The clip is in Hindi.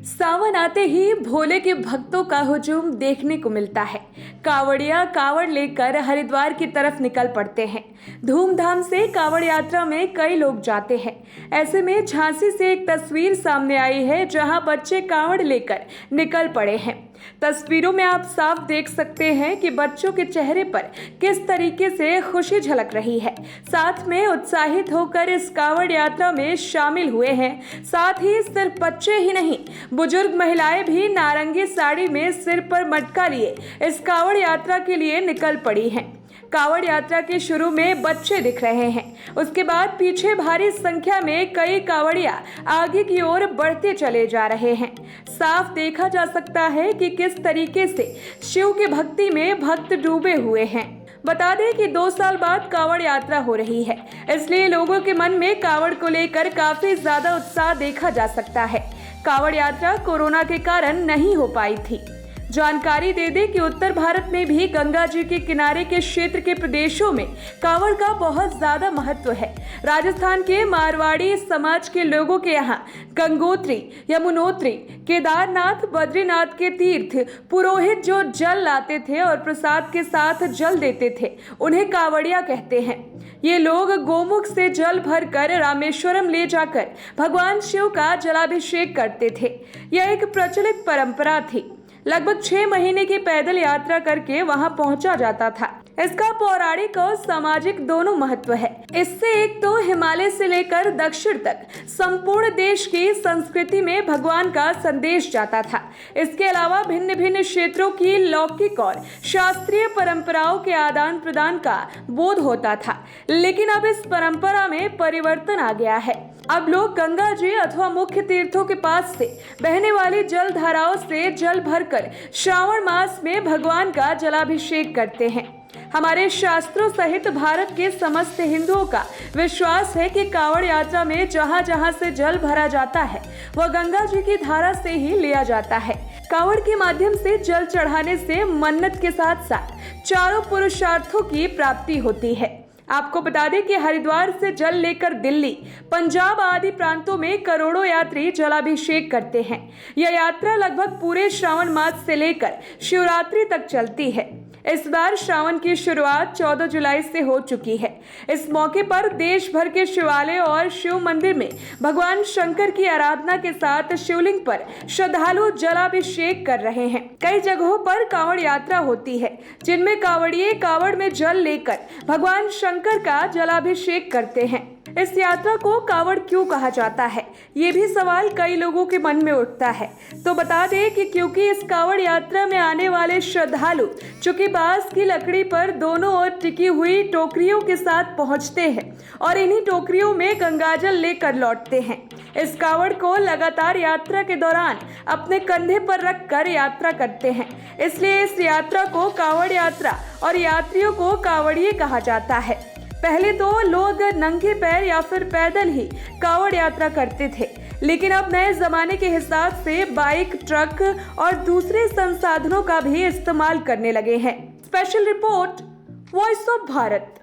सावन आते ही भोले के भक्तों का हुजूम देखने को मिलता है। कांवड़िया कांवड़ लेकर हरिद्वार की तरफ निकल पड़ते हैं। धूमधाम से कांवड़ यात्रा में कई लोग जाते हैं। ऐसे में झांसी से एक तस्वीर सामने आई है जहां बच्चे कांवड़ लेकर निकल पड़े हैं। तस्वीरों में आप साफ देख सकते हैं कि बच्चों के चेहरे पर किस तरीके से खुशी झलक रही है। साथ में उत्साहित होकर इस कांवड़ यात्रा में शामिल हुए हैं। साथ ही सिर्फ बच्चे ही नहीं, बुजुर्ग महिलाएं भी नारंगी साड़ी में सिर पर मटका लिए इस कांवड़ यात्रा के लिए निकल पड़ी हैं। कांवड़ यात्रा के शुरू में बच्चे दिख रहे हैं, उसके बाद पीछे भारी संख्या में कई कांवड़िया आगे की ओर बढ़ते चले जा रहे हैं। साफ देखा जा सकता है कि किस तरीके से शिव की भक्ति में भक्त डूबे हुए हैं। बता दें कि 2 साल बाद कांवड़ यात्रा हो रही है, इसलिए लोगों के मन में कांवड़ को लेकर काफी ज्यादा उत्साह देखा जा सकता है। कांवड़ यात्रा कोरोना के कारण नहीं हो पाई थी। जानकारी दे दें कि उत्तर भारत में भी गंगा जी के किनारे के क्षेत्र के प्रदेशों में कांवड़ का बहुत ज्यादा महत्व है। राजस्थान के मारवाड़ी समाज के लोगों के यहाँ गंगोत्री, यमुनोत्री, केदारनाथ, बद्रीनाथ के तीर्थ पुरोहित जो जल लाते थे और प्रसाद के साथ जल देते थे, उन्हें कांवड़िया कहते हैं। ये लोग गोमुख से जल भरकर रामेश्वरम ले जाकर भगवान शिव का जलाभिषेक करते थे। यह एक प्रचलित परंपरा थी। लगभग 6 महीने की पैदल यात्रा करके वहां पहुंचा जाता था। इसका पौराणिक और सामाजिक दोनों महत्व है। इससे एक तो हिमालय से लेकर दक्षिण तक संपूर्ण देश की संस्कृति में भगवान का संदेश जाता था। इसके अलावा भिन्न भिन्न क्षेत्रों की लौकिक और शास्त्रीय परंपराओं के आदान प्रदान का बोध होता था। लेकिन अब इस परंपरा में परिवर्तन आ गया है। अब लोग गंगा जी अथवा मुख्य तीर्थों के पास से बहने वाली जल धाराओं से जल भरकर श्रावण मास में भगवान का जलाभिषेक करते हैं। हमारे शास्त्रों सहित भारत के समस्त हिंदुओं का विश्वास है कि कांवड़ यात्रा में जहां जहां से जल भरा जाता है वह गंगा जी की धारा से ही लिया जाता है। कांवड़ के माध्यम से जल चढ़ाने से मन्नत के साथ साथ चारों पुरुषार्थों की प्राप्ति होती है। आपको बता दें कि हरिद्वार से जल लेकर दिल्ली, पंजाब आदि प्रांतों में करोड़ों यात्री जलाभिषेक करते हैं। यह यात्रा लगभग पूरे श्रावण मास से लेकर शिवरात्रि तक चलती है। इस बार श्रावण की शुरुआत 14 जुलाई से हो चुकी है। इस मौके पर देश भर के शिवालय और शिव मंदिर में भगवान शंकर की आराधना के साथ शिवलिंग पर श्रद्धालु जलाभिषेक कर रहे हैं। कई जगहों पर कांवड़ यात्रा होती है, जिनमें कांवड़िए कांवड़ में जल लेकर भगवान शंकर का जलाभिषेक करते हैं। इस यात्रा को कांवड़ क्यों कहा जाता है, ये भी सवाल कई लोगों के मन में उठता है। तो बता दें कि क्योंकि इस कांवड़ यात्रा में आने वाले श्रद्धालु चूंकि बांस की लकड़ी पर दोनों ओर टिकी हुई टोकरियों के साथ पहुंचते हैं और इन्हीं टोकरियों में गंगाजल लेकर लौटते हैं। इस कांवड़ को लगातार यात्रा के दौरान अपने कंधे पर रखकर यात्रा करते हैं, इसलिए इस यात्रा को कांवड़ यात्रा और यात्रियों को कांवड़िए कहा जाता है। पहले तो लोग नंगे पैर या फिर पैदल ही कांवड़ यात्रा करते थे, लेकिन अब नए जमाने के हिसाब से बाइक, ट्रक और दूसरे संसाधनों का भी इस्तेमाल करने लगे हैं। Special report, voice of Bharat.